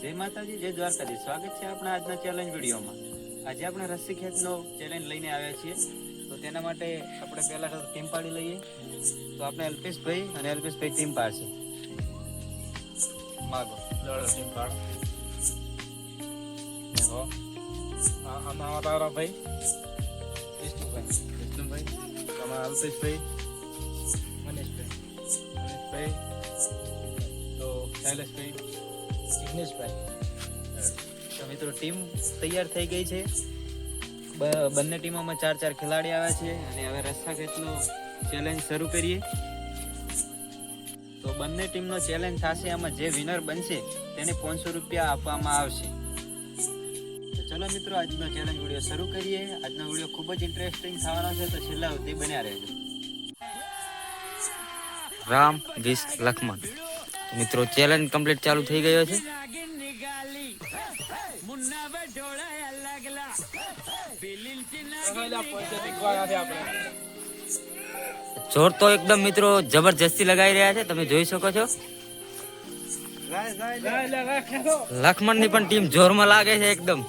જય માતાજી, જય દ્વારકાધીશ. સ્વાગત છે આપણા આજના ચેલેન્જ વિડીયોમાં. આજે આપણે રસ્સી ખેંચનો ચેલેન્જ લઈને આવ્યા છીએ. તો તેના માટે આપણે પહેલા ટીમ પાડી લઈએ. તો આપણે અલ્પેશભાઈ અને અલ્પેશભાઈ ટીમ પાડશે. માગો લડો ટીમ પાડો. આમાં તારા ભાઈ વિષ્ણુભાઈ, તમારા અલ્પેશભાઈ, મનીષભાઈ, તો શૈલેષભાઈ, જિગ્નેશભાઈ. તો મિત્રો ટીમ તૈયાર થઈ ગઈ છે. બંને ટીમોમાં 4 ખેલાડી આવ્યા છે અને હવે રસ્સા ખેંચનો ચેલેન્જ શરૂ કરીએ. તો બંને ટીમનો ચેલેન્જ થશે. આમાં જે વિનર બનશે તેને 500 રૂપિયા આપવામાં આવશે. તો ચલો મિત્રો, આજનો ચેલેન્જ વિડીયો શરૂ કરીએ. આજનો વિડીયો ખૂબ જ ઇન્ટરેસ્ટિંગ થવાનો છે, તો છેલ્લા સુધી બન્યા રહેજો. રામ વિશ લક્ષ્મણ. મિત્રો ચેલેન્જ કમ્પ્લીટ ચાલુ થઈ ગયો છે. જોર તો એકદમ મિત્રો જબરજસ્તી લગાવી રહ્યા છે, તમે જોઈ શકો છો. લક્ષ્મણ ની પણ ટીમ જોરમાં લાગે છે એકદમ.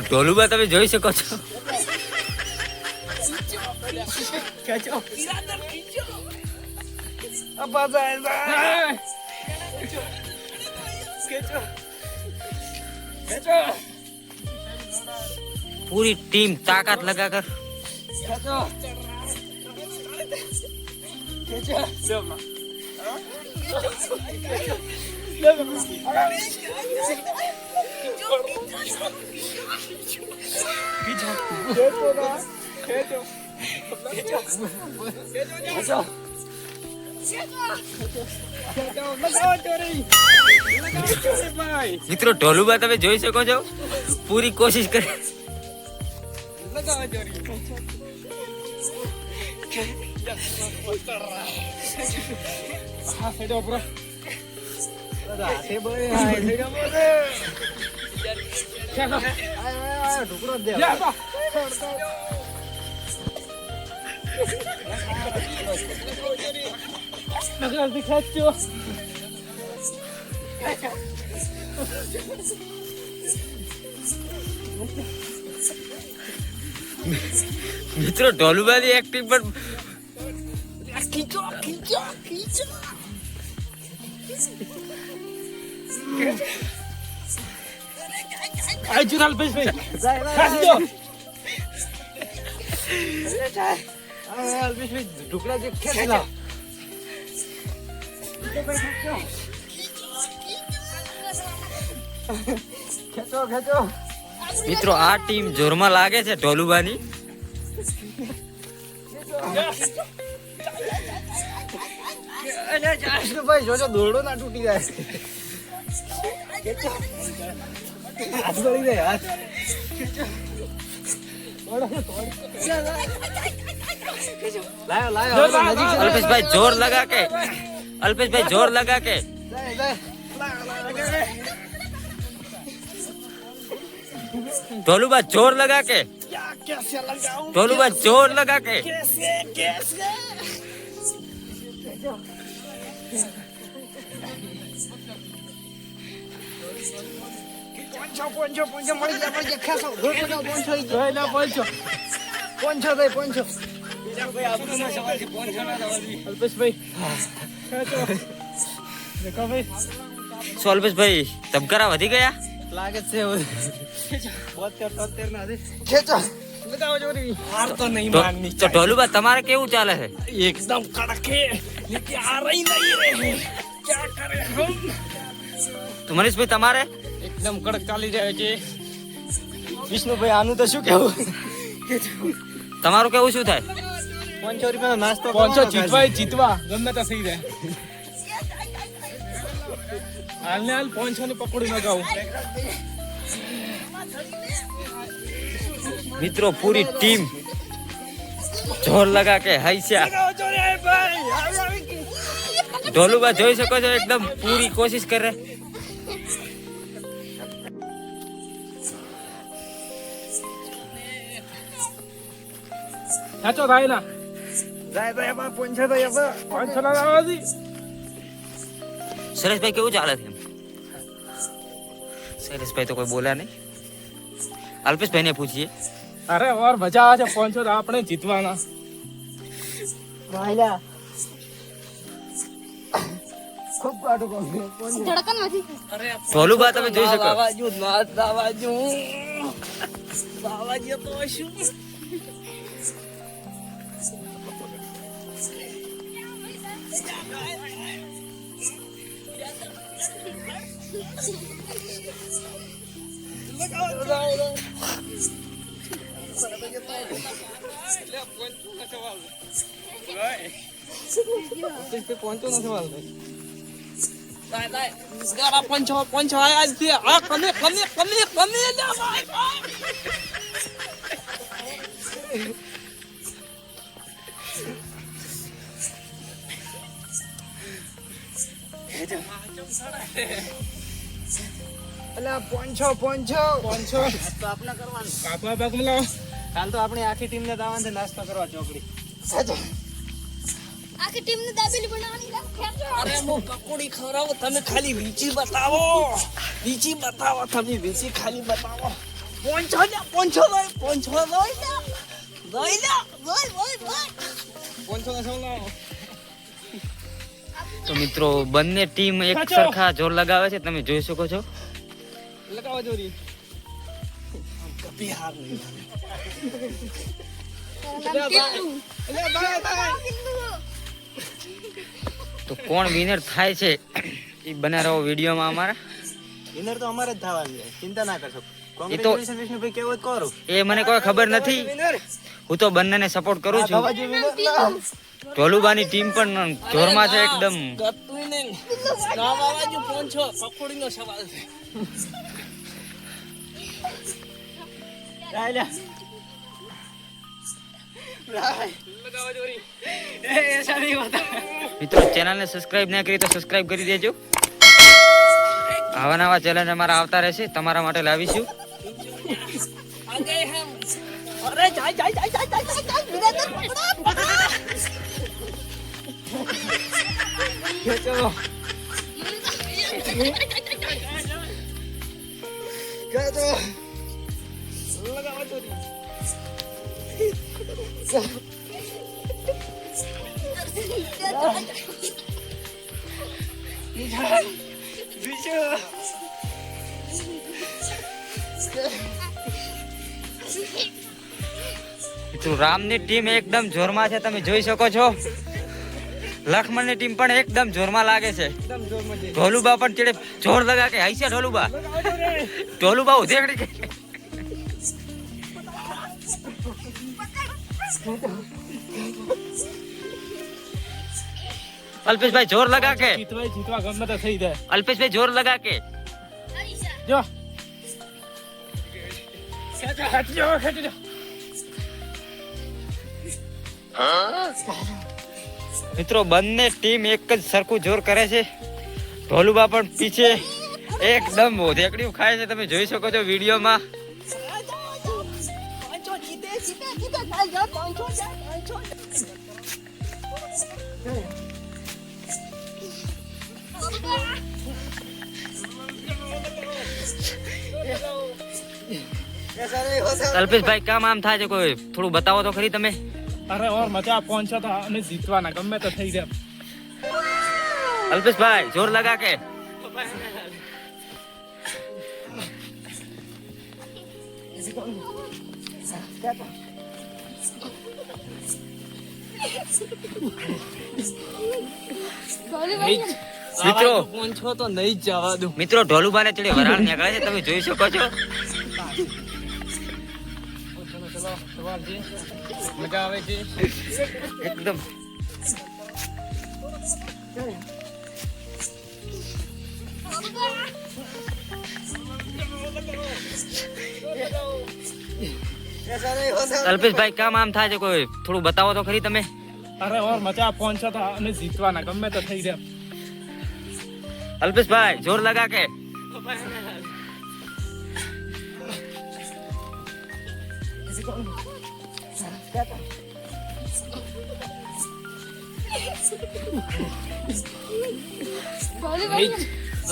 ઢોલુબા તમે જોઈ શકો છો. પૂરી ટીમ તાકાત લગાકર મિત્રો ઢોલુબા તમે જોઈ શકો છો, પૂરી કોશિશ કરે. મિત્રો ઢોલુબાની એક્ટિંગ પણ મિત્રો આ ટીમ જોરમાં લાગે છે ઢોલુબાની. જોજો દોરડો ના તૂટી જાય. હાથ પડી જાય હાથ. અલ્પેશભાઈ જોર લગા કે, અલ્પેશભાઈ જોર લગા કે. ઢોલુબા જોર લગા કે, ઢોલુબા જોર લગા કે. શું અલ્પેશભાઈ ધબકારા વધી ગયા લાગે છે. તો ઢોલુબા તમારે કેવું ચાલે છે? એકદમ કડક આ રહી નહીં ક્યાં કરે હમ. તો મનીષભાઈ તમારે? એકદમ કડક ચાલી રહ્યા છે. વિષ્ણુભાઈ આનું તો શું કેવું? તમારું કેવું શું થાય? 500 રૂપિયાનો નાસ્તો 500 જીતવા ગમે ત્યાં થઈ જાય. હાલ ને હાલ 500 ની પકોડી મગાવું. મિત્રો પૂરી ટીમ જોર લગા કે હૈસ્યા. ઢોલુબા જોઈ શકો છો, એકદમ પૂરી કોશિશ કરે. ખેંચો થાય ના જાય તો એમાં પોંછો તો એમાં 500 ના લાવવા દી. શૈલેષભાઈ કેવું ચાલે છે? શૈલેષભાઈ તો કોઈ બોલ્યા નહીં. અલ્પેશભાઈ ને પૂછીએ. અરે ઓર મજા આવે છે 500 તો આપણે જીતવાના. ભાઈલા ખૂબ કાઢો ધડકન નથી. ઢોલુબા તમે જોઈ શકો. દાવાજો તો શું પોંછો આયા છે આ કમે જા ભાઈ અલા પોંછો તો આપણે કરવાનું. કાપલા ભાગમાં લાવો. કાલ તો આપણે આખી ટીમને દાવાનું છે નાસ્તો કરવા ચોકડી. આખી ટીમને દાબેલી બનાવવાની છે. ખેંચો. અરે હું પકોડી ખવડાવું તમે ખાલી વીચી બતાવો તમે વીચી ખાલી બતાવો પોંછો લઈ પોંછો લઈ પોંછો ના સૌ લાવો. તો મિત્રો બંને ટીમ એક સરખા જોર લગાવે છે, તમે જોઈ શકો છો. લગાવો જોરી. કભી હાર નહીં તો કોણ વિનર થાય છે એ બના રહો વિડીયોમાં અમારા. વિનર તો અમારે જ થવાનું છે, ચિંતા ના કરશો. એ તો કોંગ્રેચ્યુલેશન વિષ્ણુભાઈ, કેવું જ કરો. એ મને કોઈ ખબર નથી. હું તો બંનેને સપોર્ટ કરું છું. ઢોલુબાની ટીમ પણ જોરમાં છે એકદમ. ગતું નહીં ના બાબાજી પોંછો પકોડીનો સવાલ છે મિત્રો ચેનલને સબસ્ક્રાઇબ ના કરી તો સબસ્ક્રાઇબ કરી દેજો. આવા નવા ચેલેન્જ અમારા આવતા રહેશે, તમારા માટે લાવીશું. आ गए हम अरे जाए जाए जाए जाए जाए जाए जाए વિરાદર પકડો. મિત્રો રામની ટીમ એકદમ જોરમાં છે, તમે જોઈ શકો છો. લક્ષ્મણની ટીમ પણ એકદમ જોરમાં લાગે છે. ઢોલુબા પણ ચડે જોર લગા કે હૈસે ઢોલુબા ઉધેકડી કે અલ્પેશભાઈ જોર લગા કે જીતવા ગમે તો થઈ જાય. અલ્પેશભાઈ જોર લગા કે જો ખેંચો. મિત્રો બંને ટીમ એક જ સરખું જોર કરે છે. ઢોલુબા પણ પીછે એકદમ ઓધેકડીયું ખાય છે, તમે જોઈ શકો છો વિડીયોમાં. पोंछो जीते जीते जीते चल जाओ पोंछो जाए पोंछो અલ્પેશભાઈ કામ આમ થાય છે, કોઈ થોડું બતાવો તો ખરી તમે. અરે ઓર મજા 500 તો અમે જીતવાના ગમે તો થઈ જાય. અલ્પેશભાઈ જોર લગા કે મિત્રો पोंछो तो नहीं जावा दूं મિત્રો ઢોલુબાને ચડે વરાળ નીકળે છે, તમે જોઈ શકો છો. મજા આવે છે. એકદમ અલ્પેશભાઈ કામ આમ થાય છે, કોઈ થોડું બતાવો તો ખરી તમે. અરે ઓર મજા 500 તો અમે જીતવાના ગમે તો થઈ જાય. અલ્પેશભાઈ જોર લગા કે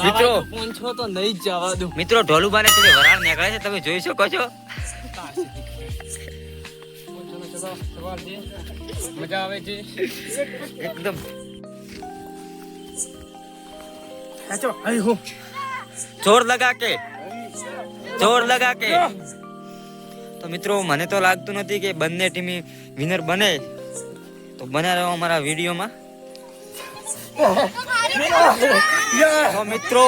મિત્રો પહોંચો તો નહીં જ જવા દઉં. મિત્રો ઢોલુબાને તે વરાળ નીકળે છે તમે જોઈ શકો છો. મજા આવે છે. એકદમ સાચો અહીં હું જોર લગા કે તો મિત્રો મને તો લાગતું નથી કે બંને ટીમ વિનર બને. તો બન્યા રહો અમારા વિડીયોમાં. તો મિત્રો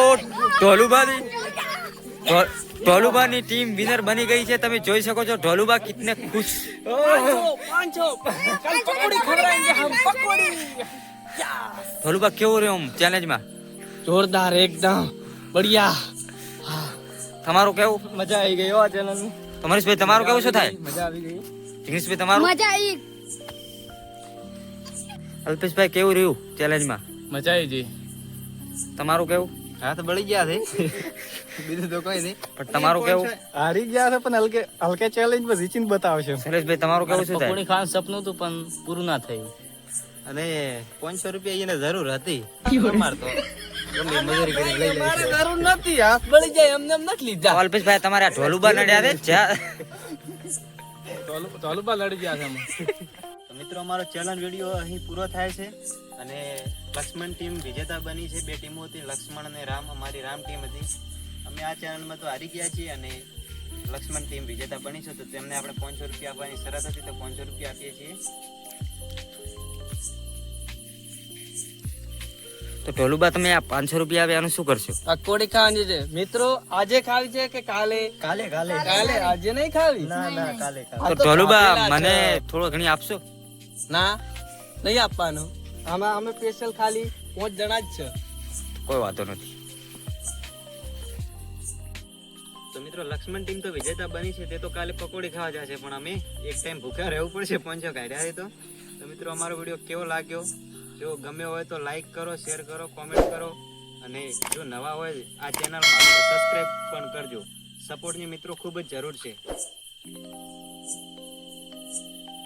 ઢોલુબાની ટીમ વિનર બની ગઈ છે. તમે જોઈ શકો છો ઢોલુબા કિતને ખુશ. પાંચો કલ પકોડી ખવડાएंगे हम પકોડી. ઢોલુબા કેવું રહ્યું ચેલેન્જમાં? જોરદાર એકદમ બઢિયા. તમારું કેવું? મજા આવી ગઈ હો આ ચેનલ ની. તો મનીષભાઈ તમારું કેવું શું થાય? મજા આવી ગઈ. જિગ્નેશભાઈ તમારું? મજા આવી. અલ્પેશભાઈ કેવું રહ્યું ચેલેન્જમાં? મજા આવી જઈ. તમારું કેવું? હા તો બળી ગયા છે બીજું તો કોઈ નહીં. પણ તમારું કેવું? હારી ગયા છે પણ હલકે ચેલેન્જ માં જીતીને બતાવશે. શૈલેષભાઈ તમારું કેવું શું થાય? પકોડી ખાવાનું સપનું હતું પણ પૂરું ના થયું. અને 500 રૂપિયા એને જરૂર હતી અમાર તો ગમે મજૂરી કરીને લઈ મારે લઈશું. જરૂર નથી. હાથ બળી જાય એમને એમ નથી લીધા. તો અલ્પેશભાઈ તમારે આ ઢોલુબા નડ્યા છે જ્યાં ચાલુબા લડી ગયા છે અમે. તો મિત્રો અમારો ચેલેન્જ વિડીયો અહીં પૂરો થાય છે અને લક્ષ્મણ ટીમ વિજેતા બની છે. 2 ટીમો હતી, લક્ષ્મણ અને રામ. અમારી રામ ટીમ હતી. અમે આ ચેનલમાં તો હારી ગયા છીએ અને લક્ષ્મણ ટીમ વિજેતા બની છે. તો તેમને આપણે 500 રૂપિયા આપવાની શરત હતી તો 500 રૂપિયા આપીએ છીએ. તો ઢોલુબા તમે આ 500 રૂપિયા આવે આનું શું કરશો? પકોડી ખાવાની છે મિત્રો. આજે ખાવી છે કે કાલે? કાલે કાલે કાલે. આજે નહીં ખાવી. ના ના કાલે કાલે. તો ઢોલુબા મને થોડો ઘણી આપશો? ના નહીં આપવાનું. આમાં અમે સ્પેશિયલ ખાલી 5 જણા જ છે. કોઈ વાંધો નથી. તો મિત્રો લક્ષ્મણ ટીમ તો વિજેતા બની છે. તે તો કાલે પકોડી ખાવા જશે પણ અમે એક ટાઈમ ભૂખ્યા રહેવું પડશે. 500 કાઢ્યા છે. તો મિત્રો અમારો વિડીયો કેવો લાગ્યો? જો ગમ્યો હોય તો લાઈક કરો, શેર કરો, કોમેન્ટ કરો અને જો નવા હોય આ ચેનલમાં તો સબસ્ક્રાઈબ પણ કરજો. સપોર્ટની મિત્રો ખૂબ જ જરૂર છે.